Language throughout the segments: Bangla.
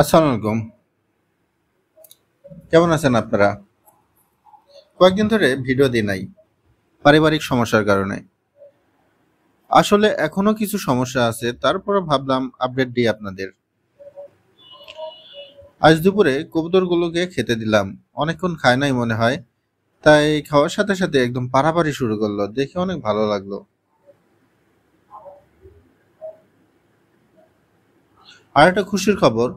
আসসালামু আলাইকুম। কেমন আছেন আপনারা? কয়েকদিন ধরে ভিডিও দিই নাই পারিবারিক সমস্যার কারণে। আসলে এখনো কিছু সমস্যা আছে, তারপরে ভাবলাম আপডেট দিই আপনাদের। আজ দুপুরে কবুতরগুলোকে খেতে দিলাম। অনেকক্ষণ খায় নাই মনে হয়, তাই খাওয়ার সাথে সাথে একদম পাড়াপাড়ি শুরু করলো। দেখে অনেক ভালো লাগলো। আর একটা খুশির খবর,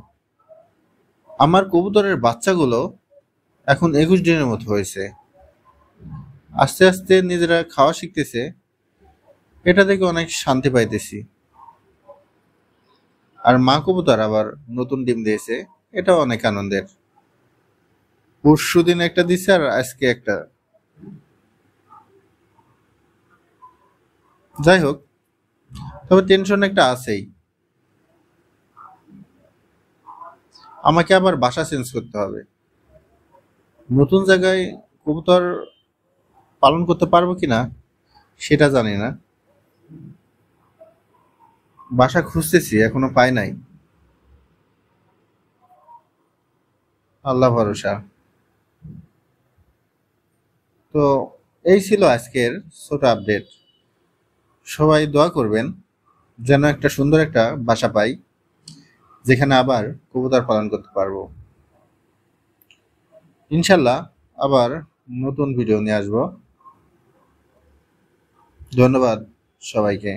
আমার কবুতরের বাচ্চাগুলো এখন 21 দিনের মতো হয়েছে। আস্তে আস্তে নিজেরা খাওয়া শিখতেছে। এটা থেকে অনেক শান্তি পাইতেছি। আর মা কবুতর আবার নতুন ডিম দিয়েছে, এটাও অনেক আনন্দের। পরশুদিন একটা দিছে আর আজকে একটা। যাই হোক, তবে টেনশন একটা আছেই। আমাকে আবার বাসা চেঞ্জ করতে হবে। নতুন জায়গায় কবুতর পালন করতে পারবো কিনা সেটা জানি না। বাসা খুঁজতেছি, এখনো পাই নাই। আল্লাহ ভরসা। তো এই ছিল আজকের ছোট আপডেট। সবাই দোয়া করবেন যেন একটা সুন্দর একটা বাসা পাই, যেখানে আবার কবুতর পালন করতে পারবো। ইনশাল্লাহ আবার নতুন ভিডিও নিয়ে আসবো। ধন্যবাদ সবাইকে।